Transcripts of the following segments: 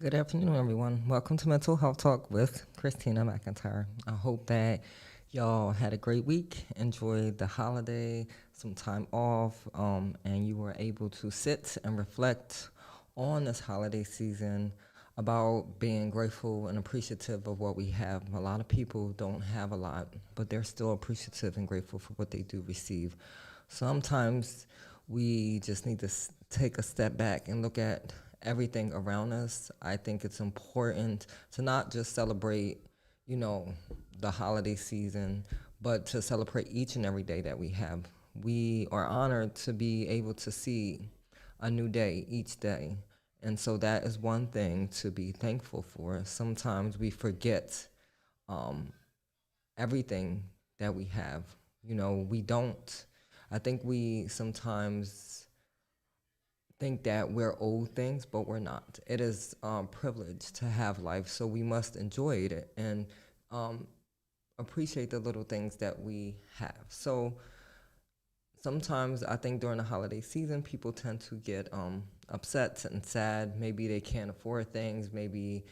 Good afternoon, everyone. Welcome to Mental Health Talk with Christina McIntire. I hope that y'all had a great week, enjoyed the holiday, some time off, and you were able to sit and reflect on this holiday season about being grateful and appreciative of what we have. A lot of people don't have a lot, but they're still appreciative and grateful for what they do receive. Sometimes we just need to take a step back and look at everything around us. I think it's important to not just celebrate, you know, the holiday season, but to celebrate each and every day that we have. We are honored to be able to see a new day each day. And so that is one thing to be thankful for. Sometimes we forget um, everything that we have. We don't. I think we sometimes think that we're old things, but we're not. It is privilege to have life, so we must enjoy it and um, appreciate the little things that we have. So sometimes I think during the holiday season, people tend to get upset and sad. Maybe they can't afford things. Maybe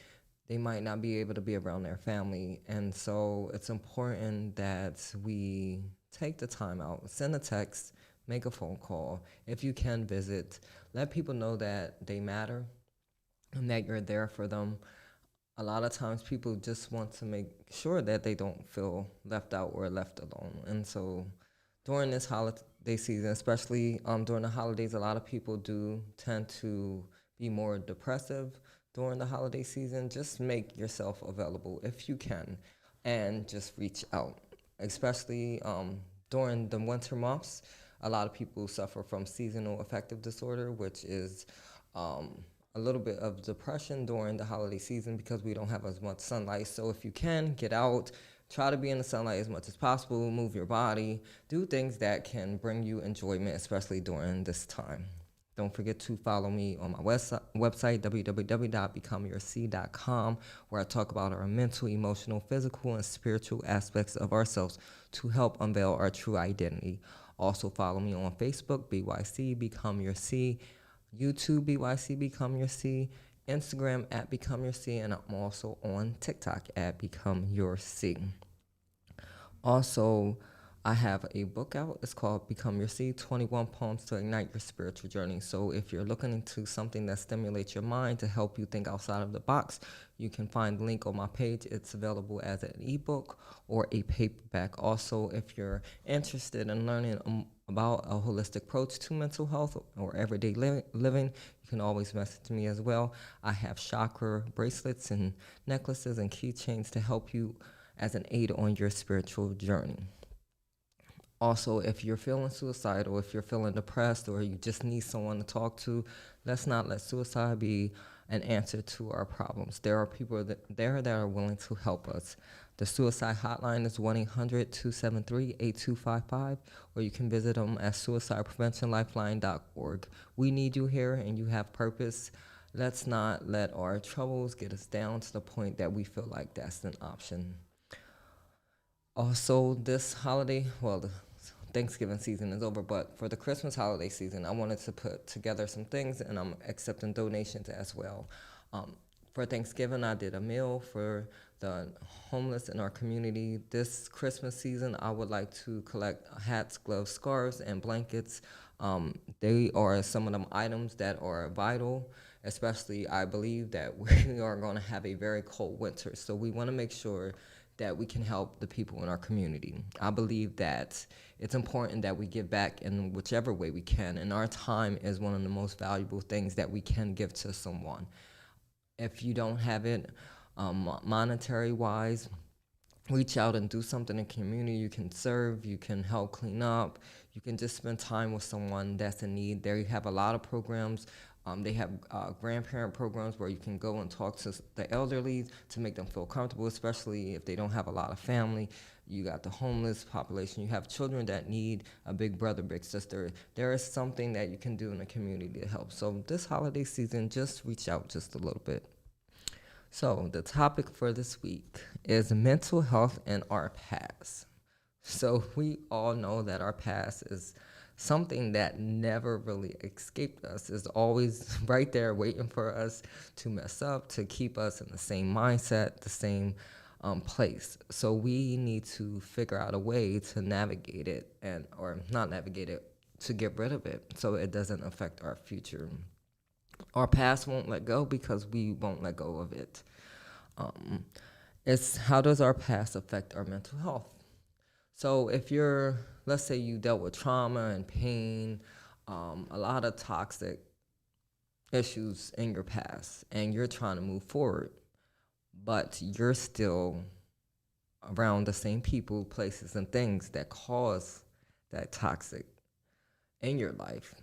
they might not be able to be around their family. And so it's important that we take the time out, send a text, make a phone call. If you can visit, let people know that they matter and that you're there for them. A lot of times people just want to make sure that they don't feel left out or left alone. And so during this holiday season, especially during the holidays, a lot of people do tend to be more depressive during the holiday season. Just make yourself available if you can and just reach out, especially during the winter months. A lot of people suffer from seasonal affective disorder, which is a little bit of depression during the holiday season because we don't have as much sunlight. So if you can, get out, try to be in the sunlight as much as possible, move your body, do things that can bring you enjoyment, especially during this time. Don't forget to follow me on my website, www.becomeyourc.com, where I talk about our mental, emotional, physical, and spiritual aspects of ourselves to help unveil our true identity. Also follow me on Facebook, BYC, Become Your C, YouTube, BYC, Become Your C, Instagram at Become Your C, and I'm also on TikTok at Become Your C. Also, I have a book out. It's called Become Your Seed, 21 Poems to Ignite Your Spiritual Journey. So if you're looking into something that stimulates your mind to help you think outside of the box, you can find the link on my page. It's available as an ebook or a paperback. Also, if you're interested in learning about a holistic approach to mental health or everyday living, you can always message me as well. I have chakra bracelets and necklaces and keychains to help you as an aid on your spiritual journey. Also, if you're feeling suicidal, if you're feeling depressed, or you just need someone to talk to, let's not let suicide be an answer to our problems. There are people that are willing to help us. The suicide hotline is 1-800-273-8255, or you can visit them at suicidepreventionlifeline.org. We need you here, and you have purpose. Let's not let our troubles get us down to the point that we feel like that's an option. Also, this holiday, the Thanksgiving season is over, but for the Christmas holiday season, I wanted to put together some things, and I'm accepting donations as well. For Thanksgiving, I did a meal for the homeless in our community. This Christmas season, I would like to collect hats, gloves, scarves, and blankets. They are some of them items that are vital, especially I believe that we are going to have a very cold winter. So we want to make sure that we can help the people in our community. I believe that it's important that we give back in whichever way we can, and our time is one of the most valuable things that we can give to someone. If you don't have it monetary-wise, reach out and do something in the community. You can serve, you can help clean up, you can just spend time with someone that's in need. There you have a lot of programs. They have grandparent programs where you can go and talk to the elderly to make them feel comfortable, especially if they don't have a lot of family. You got the homeless population. You have children that need a big brother, big sister. There is something that you can do in the community to help. So this holiday season, just reach out just a little bit. So the topic for this week is mental health and our past. So we all know that our past is something that never really escaped us, is always right there waiting for us to mess up, to keep us in the same mindset, the same place. So we need to figure out a way to navigate it, and or not navigate it, to get rid of it so it doesn't affect our future. Our past won't let go because we won't let go of it. Um, it's how does our past affect our mental health? So if you're, let's say you dealt with trauma and pain, a lot of toxic issues in your past, and you're trying to move forward, but you're still around the same people, places, and things that cause that toxic in your life.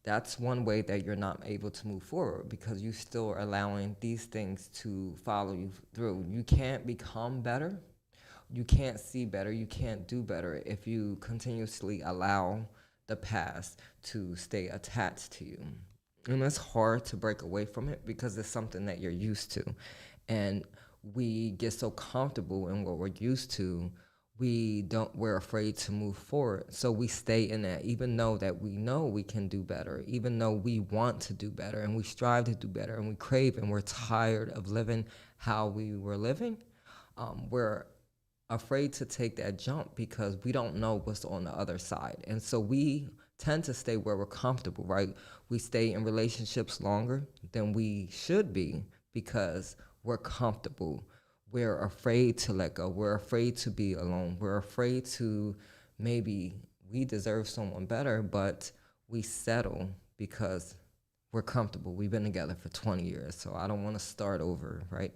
That's one way that you're not able to move forward, because you still are allowing these things to follow you through. You can't become better. You can't see better. You can't do better if you continuously allow the past to stay attached to you. And it's hard to break away from it because it's something that you're used to. And we get so comfortable in what we're used to, we're afraid to move forward. So we stay in that, even though that we know we can do better, even though we want to do better and we strive to do better and we crave and we're tired of living how we were living. We're afraid to take that jump because we don't know what's on the other side. And so we tend to stay where we're comfortable, right? We stay in relationships longer than we should be because we're comfortable. We're afraid to let go. We're afraid to be alone. We're afraid to, maybe we deserve someone better, but we settle because we're comfortable. We've been together for 20 years, so I don't want to start over, right?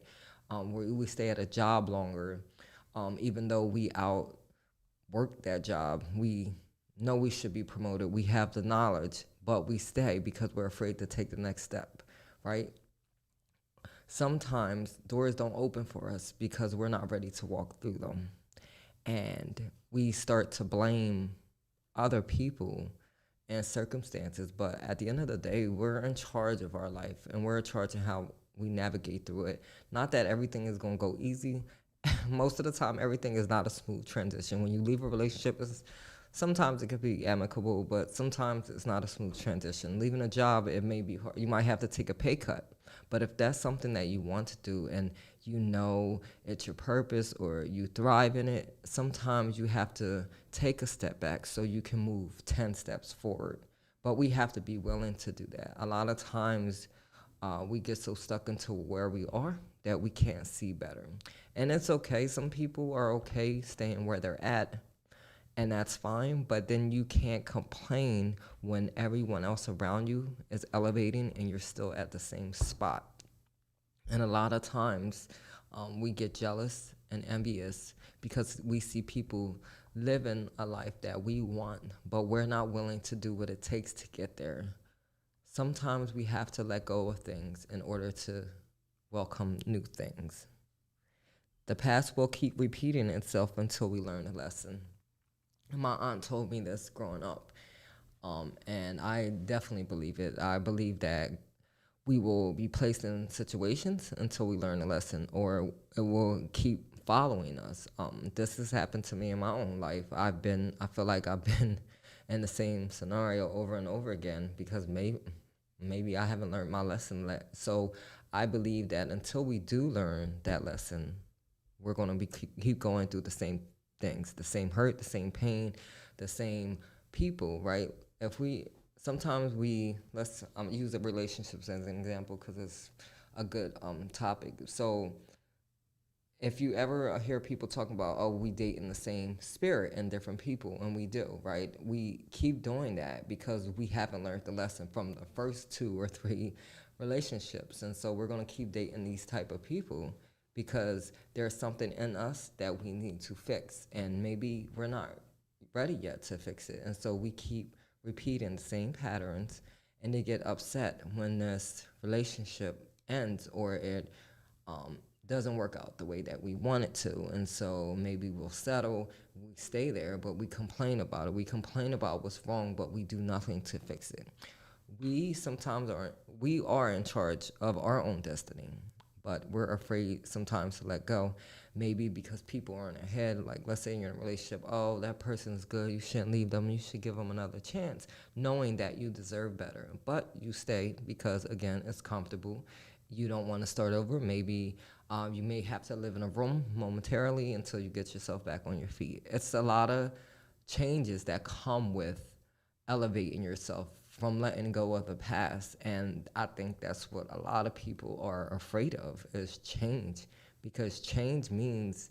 We stay at a job longer, even though we outwork that job. We know we should be promoted. We have the knowledge, but we stay because we're afraid to take the next step, right? Sometimes doors don't open for us because we're not ready to walk through them. And we start to blame other people and circumstances. But at the end of the day, we're in charge of our life and we're in charge of how we navigate through it. Not that everything is going to go easy. Most of the time, everything is not a smooth transition. When you leave a relationship, sometimes it could be amicable, but sometimes it's not a smooth transition. Leaving a job, it may be hard. You might have to take a pay cut. But if that's something that you want to do and you know it's your purpose or you thrive in it, sometimes you have to take a step back so you can move 10 steps forward. But we have to be willing to do that. A lot of times we get so stuck into where we are that we can't see better. And it's okay. Some people are okay staying where they're at, and that's fine, but then you can't complain when everyone else around you is elevating and you're still at the same spot. And a lot of times we get jealous and envious because we see people living a life that we want, but we're not willing to do what it takes to get there. Sometimes we have to let go of things in order to welcome new things. The past will keep repeating itself until we learn a lesson. My aunt told me this growing up, and I definitely believe it. I believe that we will be placed in situations until we learn a lesson, or it will keep following us. This has happened to me in my own life. I feel like I've been in the same scenario over and over again because maybe I haven't learned my lesson yet. So I believe that until we do learn that lesson, we're going to keep going through the same things, the same hurt, the same pain, the same people, right? If we sometimes we let's use the relationships as an example because it's a good topic. So if you ever hear people talking about, oh, we date in the same spirit and different people, and we do, right? We keep doing that because we haven't learned the lesson from the first 2 or 3 relationships, and so we're going to keep dating these type of people because there's something in us that we need to fix, and maybe we're not ready yet to fix it. And so we keep repeating the same patterns, and they get upset when this relationship ends or it doesn't work out the way that we want it to. And so maybe we'll settle, we stay there, but we complain about it. We complain about what's wrong, but we do nothing to fix it. We are in charge of our own destiny, but we're afraid sometimes to let go Maybe because people are in their head, like let's say you're in a relationship, oh, that person's good, you shouldn't leave them, you should give them another chance, knowing that you deserve better. But you stay because, again, it's comfortable. You don't want to start over. Maybe you may have to live in a room momentarily until you get yourself back on your feet. It's a lot of changes that come with elevating yourself from letting go of the past. And I think that's what a lot of people are afraid of, is change, because change means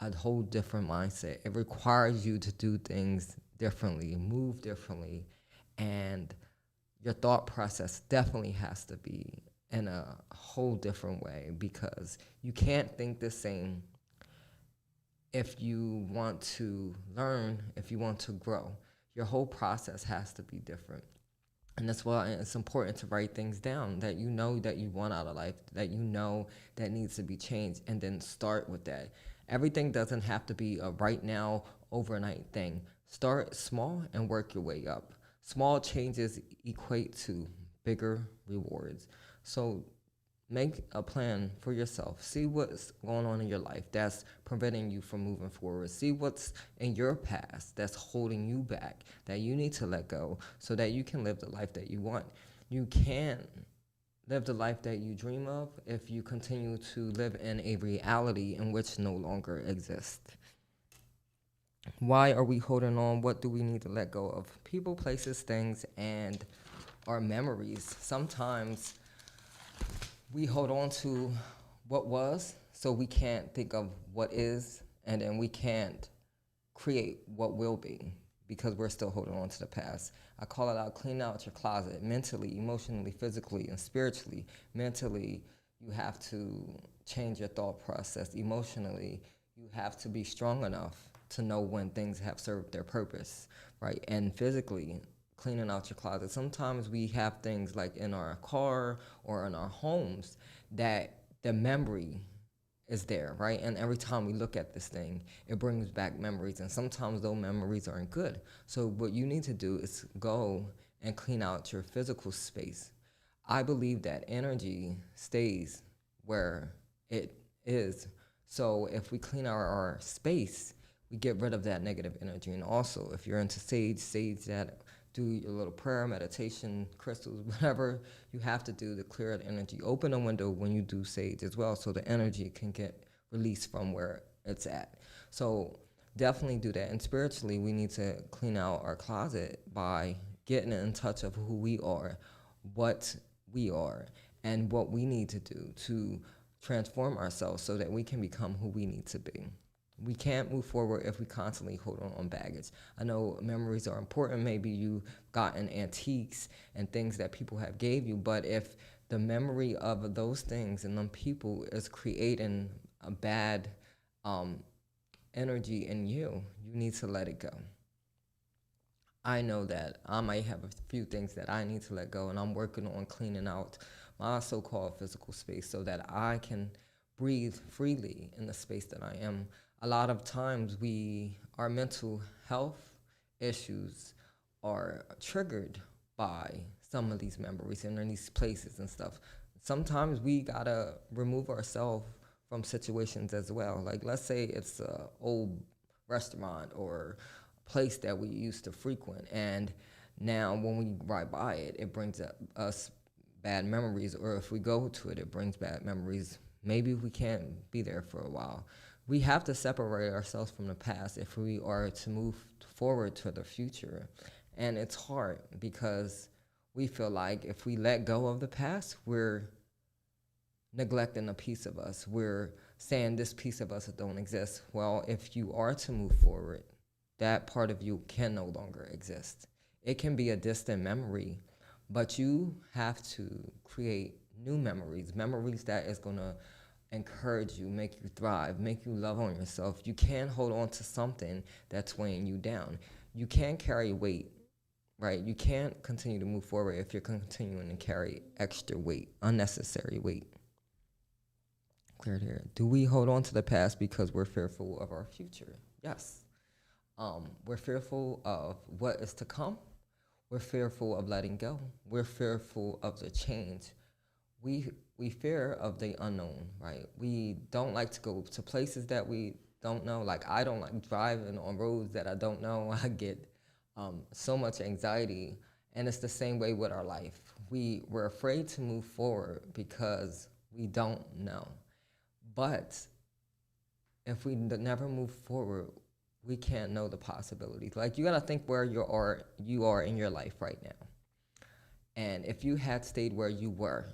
a whole different mindset. It requires you to do things differently, move differently, and your thought process definitely has to be in a whole different way, because you can't think the same if you want to learn, if you want to grow. Your whole process has to be different. And that's why it's important to write things down that you know that you want out of life, that you know that needs to be changed, and then start with that. Everything doesn't have to be a right now, overnight thing. Start small and work your way up. Small changes equate to bigger rewards. So make a plan for yourself. See what's going on in your life that's preventing you from moving forward. See what's in your past that's holding you back, that you need to let go so that you can live the life that you want. You can't live the life that you dream of if you continue to live in a reality in which no longer exists. Why are we holding on? What do we need to let go of? People, places, things, and our memories. Sometimes we hold on to what was, so we can't think of what is, and then we can't create what will be because we're still holding on to the past. I call it out, clean out your closet mentally, emotionally, physically, and spiritually. Mentally, you have to change your thought process. Emotionally, you have to be strong enough to know when things have served their purpose, right? And physically, cleaning out your closet. Sometimes we have things like in our car or in our homes that the memory is there, right? And every time we look at this thing, it brings back memories. And sometimes those memories aren't good. So what you need to do is go and clean out your physical space. I believe that energy stays where it is. So if we clean our space, we get rid of that negative energy. And also, if you're into sage that, do your little prayer, meditation, crystals, whatever you have to do to clear the energy. Open a window when you do sage as well so the energy can get released from where it's at. So definitely do that. And spiritually, we need to clean out our closet by getting in touch of who we are, what we are, and what we need to do to transform ourselves so that we can become who we need to be. We can't move forward if we constantly hold on baggage. I know memories are important. Maybe you've gotten antiques and things that people have gave you, but if the memory of those things and them people is creating a bad energy in you, you need to let it go. I know that I might have a few things that I need to let go, and I'm working on cleaning out my so-called physical space so that I can breathe freely in the space that I am. A lot of times our mental health issues are triggered by some of these memories and in these places and stuff. Sometimes we gotta remove ourselves from situations as well. Like let's say it's an old restaurant or a place that we used to frequent, and now when we ride by it, it brings up us bad memories, or if we go to it, it brings bad memories. Maybe we can't be there for a while. We have to separate ourselves from the past if we are to move forward to the future. And it's hard because we feel like if we let go of the past, we're neglecting a piece of us. We're saying this piece of us don't exist. Well, if you are to move forward, that part of you can no longer exist. It can be a distant memory, but you have to create new memories, memories that is going to encourage you, make you thrive, make you love on yourself. You can't hold on to something that's weighing you down. You can't carry weight, right? You can't continue to move forward if you're continuing to carry extra weight, unnecessary weight. Cleared here. Do we hold on to the past because we're fearful of our future? Yes. We're fearful of what is to come. We're fearful of letting go. We're fearful of the change. we fear of the unknown, right? We don't like to go to places that we don't know. Like I don't like driving on roads that I don't know. I get so much anxiety, and it's the same way with our life. We're afraid to move forward because we don't know. But if we never move forward, we can't know the possibilities. Like you gotta think where you are in your life right now. And if you had stayed where you were,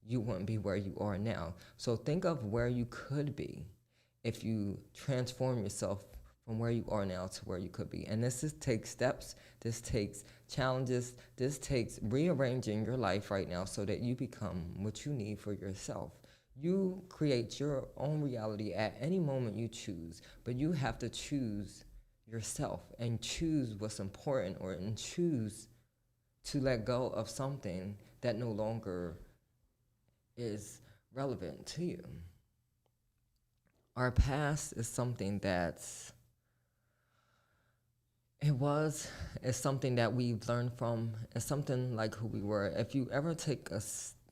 you wouldn't be where you are now. So think of where you could be if you transform yourself from where you are now to where you could be. And takes steps, this takes challenges, this takes rearranging your life right now so that you become what you need for yourself. You create your own reality at any moment you choose, but you have to choose yourself and choose what's important and choose to let go of something that no longer is relevant to you. Our past is something that's it was is something that we've learned from. It's something like who we were. If you ever take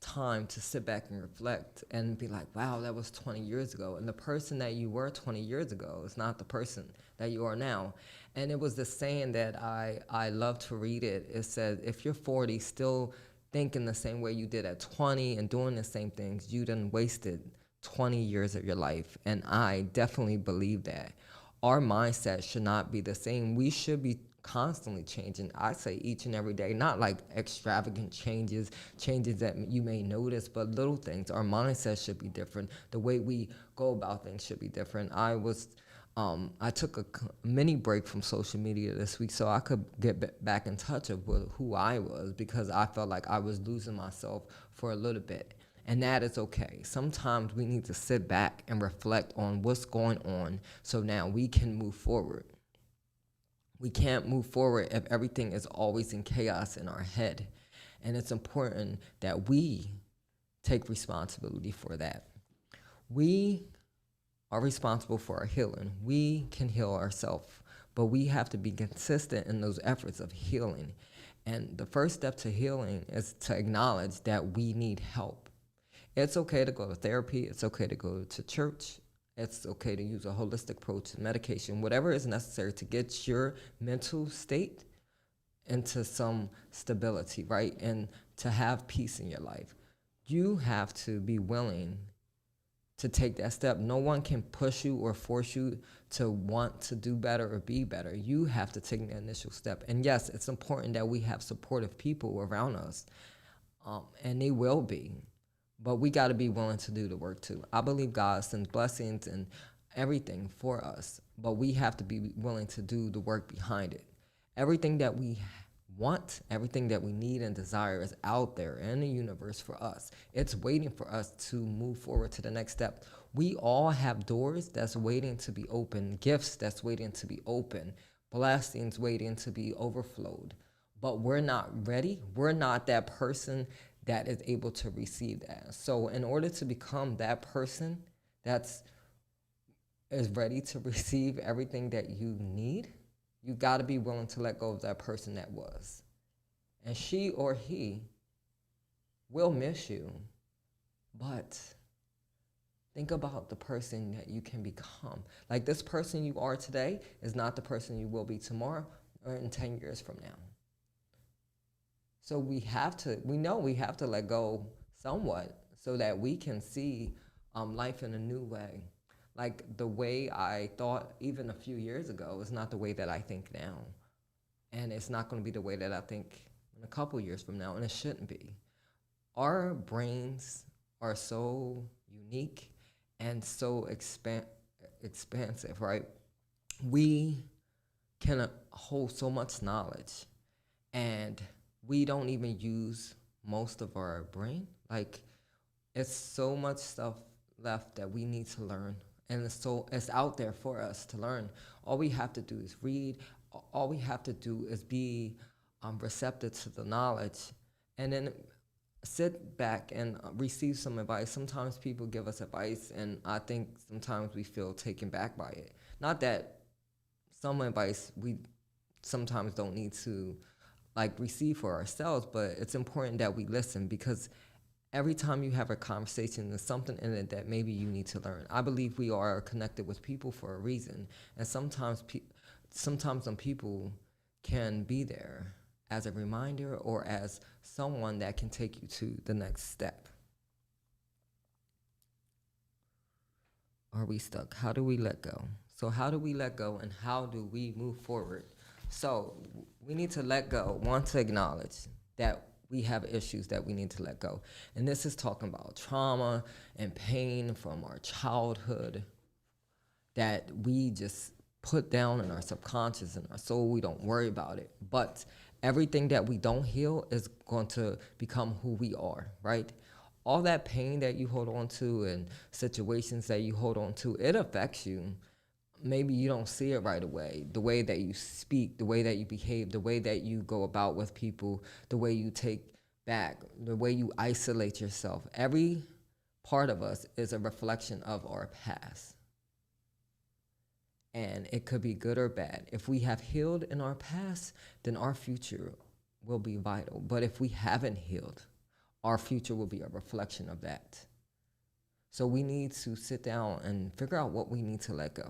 time to sit back and reflect and be like, wow, that was 20 years ago. And the person that you were 20 years ago is not the person that you are now. And it was the saying that I love to read it. It says, if you're 40, still thinking the same way you did at 20 and doing the same things, you done wasted 20 years of your life. And I definitely believe that. Our mindset should not be the same. We should be constantly changing. I say each and every day, not like extravagant changes that you may notice, but little things. Our mindset should be different. The way we go about things should be different. I took a mini break from social media this week so I could get back in touch with who I was, because I felt like I was losing myself for a little bit. And that is okay. Sometimes we need to sit back and reflect on what's going on so now we can move forward. We can't move forward if everything is always in chaos in our head. And it's important that we take responsibility for that. We are responsible for our healing. We can heal ourselves, but we have to be consistent in those efforts of healing. And the first step to healing is to acknowledge that we need help. It's okay to go to therapy. It's okay to go to church. It's okay to use a holistic approach to medication, whatever is necessary to get your mental state into some stability, right? And to have peace in your life. You have to be willing to take that step. No one can push you or force you to want to do better or be better. You have to take the initial step. And yes, it's important that we have supportive people around us, and they will be. But we got to be willing to do the work too. I believe God sends blessings and everything for us, but we have to be willing to do the work behind it. Everything that we want, everything that we need and desire is out there in the universe for us. It's waiting for us to move forward to the next step. We all have doors that's waiting to be open, gifts that's waiting to be open, blessings waiting to be overflowed. But we're not ready. We're not that person that is able to receive that. So in order to become that person that's is ready to receive everything that you need, you got to be willing to let go of that person that was. And she or he will miss you, but think about the person that you can become. Like this person you are today is not the person you will be tomorrow or in 10 years from now. So we know we have to let go somewhat so that we can see life in a new way. Like the way I thought even a few years ago is not the way that I think now. And it's not going to be the way that I think in a couple years from now, and it shouldn't be. Our brains are so unique and so expansive, right? We can hold so much knowledge, and we don't even use most of our brain. Like, it's so much stuff left that we need to learn, and it's out there for us to learn. All we have to do is read. All we have to do is be receptive to the knowledge, and then sit back and receive some advice. Sometimes people give us advice, and I think sometimes we feel taken back by it. Not that some advice we sometimes don't need to like receive for ourselves, but it's important that we listen, because Every time you have a conversation, there's something in it that maybe you need to learn. I believe we are connected with people for a reason, and sometimes some people can be there as a reminder or as someone that can take you to the next step. Are we stuck? How do we let go? So, how do we let go and how do we move forward? So, we need to let go, want to acknowledge that we have issues that we need to let go. And this is talking about trauma and pain from our childhood that we just put down in our subconscious and our soul. We don't worry about it. But everything that we don't heal is going to become who we are, right? All that pain that you hold on to and situations that you hold on to, it affects you. Maybe you don't see it right away. The way that you speak, the way that you behave, the way that you go about with people, the way you take back, the way you isolate yourself. Every part of us is a reflection of our past. And it could be good or bad. If we have healed in our past, then our future will be vital. But if we haven't healed, our future will be a reflection of that. So we need to sit down and figure out what we need to let go.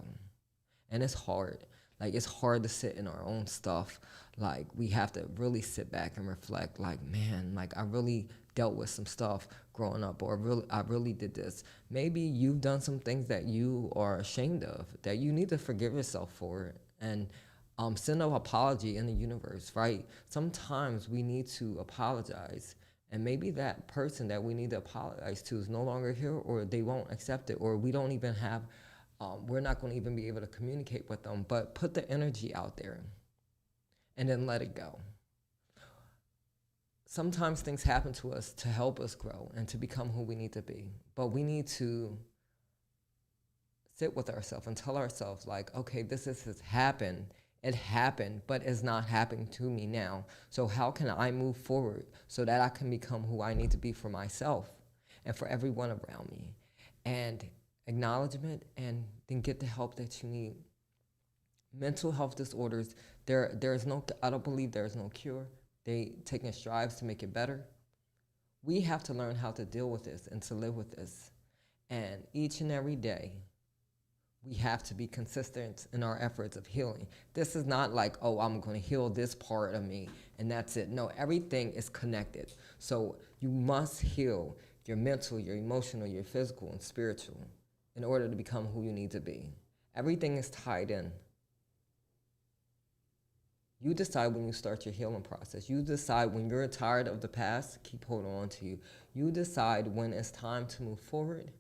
And it's hard. Like, it's hard to sit in our own stuff. Like, we have to really sit back and reflect, like, man, like, I really dealt with some stuff growing up, or I really did this. Maybe you've done some things that you are ashamed of, that you need to forgive yourself for, and send an apology in the universe, right? Sometimes we need to apologize, and maybe that person that we need to apologize to is no longer here, or they won't accept it, or we don't even have, we're not going to even be able to communicate with them. But put the energy out there and then let it go. Sometimes things happen to us to help us grow and to become who we need to be. But we need to sit with ourselves and tell ourselves, like, okay, this has happened. It happened, but it's not happening to me now. So how can I move forward so that I can become who I need to be for myself and for everyone around me? And acknowledgement, and then get the help that you need. Mental health disorders, I don't believe there is no cure. They taking strides to make it better. We have to learn how to deal with this and to live with this. And each and every day, we have to be consistent in our efforts of healing. This is not like, oh, I'm going to heal this part of me and that's it. No, everything is connected. So you must heal your mental, your emotional, your physical, and spiritual in order to become who you need to be. Everything is tied in. You decide when you start your healing process. You decide when you're tired of the past, keep holding on to you. You decide when it's time to move forward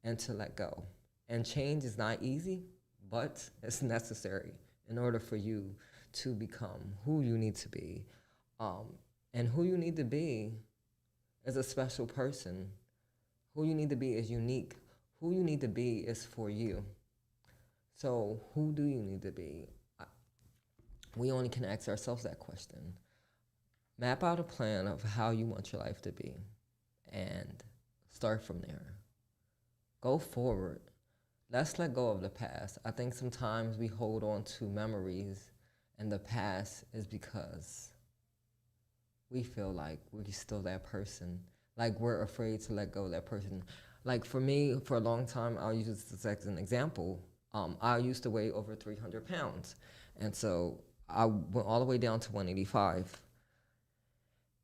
and to let go. And change is not easy, but it's necessary in order for you to become who you need to be. And who you need to be is a special person. Who you need to be is unique. Who you need to be is for you. So who do you need to be? We only can ask ourselves that question. Map out a plan of how you want your life to be and start from there. Go forward. Let's let go of the past. I think sometimes we hold on to memories and the past is because we feel like we're still that person. Like we're afraid to let go of that person. Like for me, for a long time, I'll use this as an example. I used to weigh over 300 pounds. And so I went all the way down to 185.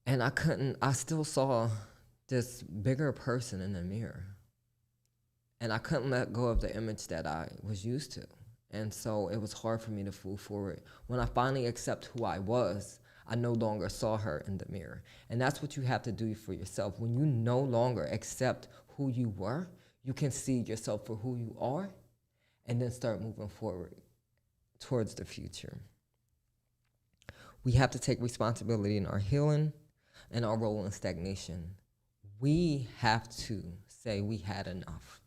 And I still saw this bigger person in the mirror. And I couldn't let go of the image that I was used to. And so it was hard for me to move forward. When I finally accept who I was, I no longer saw her in the mirror. And that's what you have to do for yourself. When you no longer accept who you were, you can see yourself for who you are and then start moving forward towards the future. We have to take responsibility in our healing and our role in stagnation. We have to say we had enough.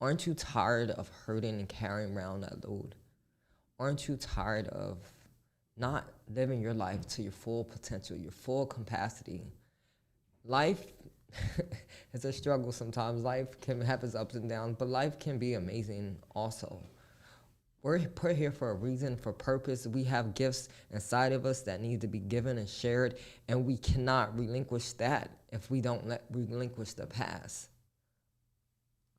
Aren't you tired of hurting and carrying around that load? Aren't you tired of not living your life to your full potential, your full capacity? Life is a struggle sometimes. Life can have its ups and downs, but life can be amazing also. We're put here for a reason, for purpose. We have gifts inside of us that need to be given and shared, and we cannot relinquish that if we don't relinquish the past.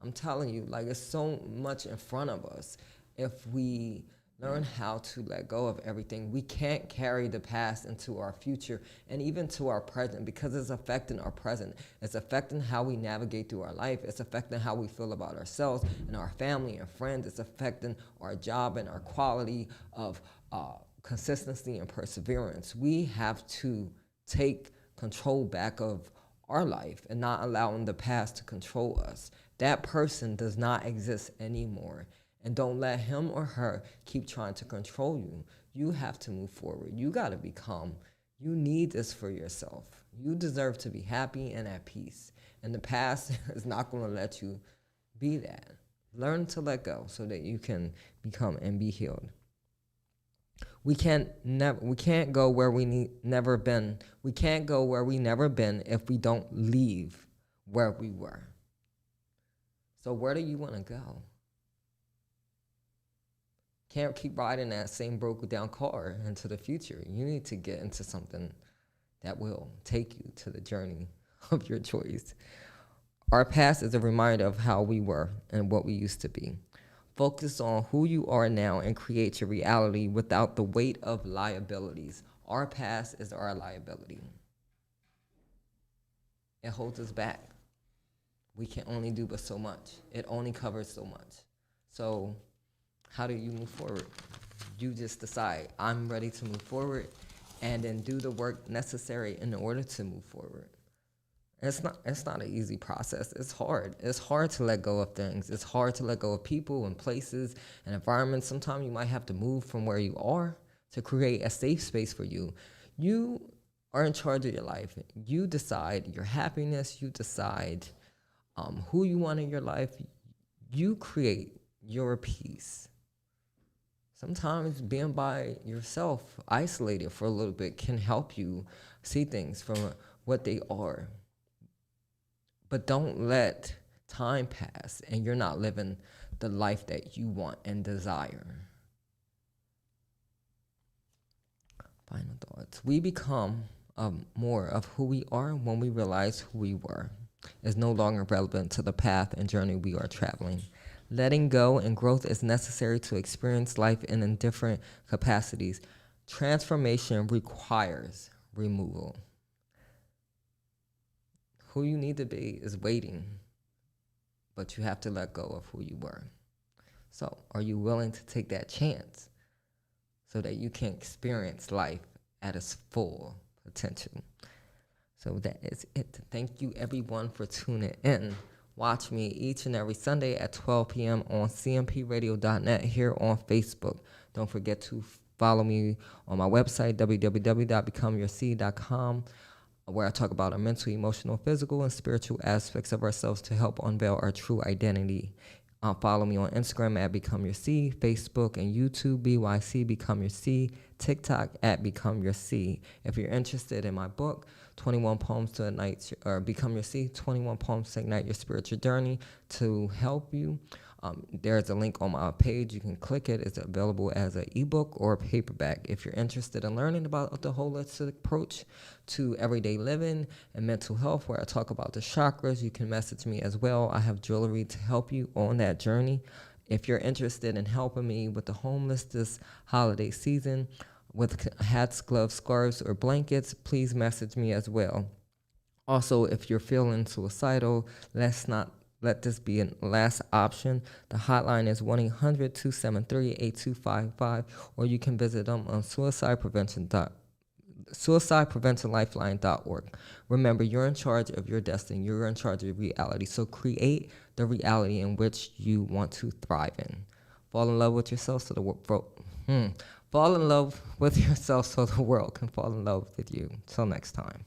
I'm telling you, like, it's so much in front of us. If we learn how to let go of everything, we can't carry the past into our future and even to our present, because it's affecting our present. It's affecting how we navigate through our life. It's affecting how we feel about ourselves and our family and friends. It's affecting our job and our quality of consistency and perseverance. We have to take control back of our life and not allowing the past to control us. That person does not exist anymore. And don't let him or her keep trying to control you. You have to move forward. You got to become. You need this for yourself. You deserve to be happy and at peace. And the past is not going to let you be that. Learn to let go so that you can become and be healed. We can't go where we never been. We can't go where we never been if we don't leave where we were. So where do you want to go? Can't keep riding that same broken down car into the future. You need to get into something that will take you to the journey of your choice. Our past is a reminder of how we were and what we used to be. Focus on who you are now and create your reality without the weight of liabilities. Our past is our liability. It holds us back. We can only do but so much. It only covers so much. So how do you move forward? You just decide, I'm ready to move forward, and then do the work necessary in order to move forward. It's not an easy process. It's hard. It's hard to let go of things. It's hard to let go of people and places and environments. Sometimes you might have to move from where you are to create a safe space for you. You are in charge of your life. You decide your happiness. You decide who you want in your life. You create your peace. Sometimes being by yourself, isolated for a little bit, can help you see things from what they are. But don't let time pass and you're not living the life that you want and desire. Final thoughts. We become more of who we are when we realize who we were is no longer relevant to the path and journey we are traveling. Letting go and growth is necessary to experience life in different capacities. Transformation requires removal. Who you need to be is waiting, but you have to let go of who you were. So, are you willing to take that chance so that you can experience life at its full potential? So that is it. Thank you everyone for tuning in. Watch me each and every Sunday at 12 p.m. on cmpradio.net here on Facebook. Don't forget to follow me on my website, www.becomeyourseed.com, where I talk about our mental, emotional, physical, and spiritual aspects of ourselves to help unveil our true identity. Follow me on Instagram at Become Your Seed, Facebook and YouTube, BYC Become Your Seed, TikTok at Become Your Seed. If you're interested in my book, 21 Poems to Ignite, or Become Your Seed, 21 Poems to Ignite Your Spiritual Journey, to help you, there's a link on my page. You can click it. It's available as an ebook or a paperback. If you're interested in learning about the holistic approach to everyday living and mental health, where I talk about the chakras, you can message me as well. I have jewelry to help you on that journey. If you're interested in helping me with the homeless this holiday season, with hats, gloves, scarves, or blankets, please message me as well. Also, if you're feeling suicidal, let's not let this be a last option. The hotline is 1-800-273-8255, or you can visit them on suicidepreventionlifeline.org. Remember, you're in charge of your destiny. You're in charge of reality. So create the reality in which you want to thrive in. Fall in love with yourself so the world. Fall in love with yourself so the world can fall in love with you. Till next time.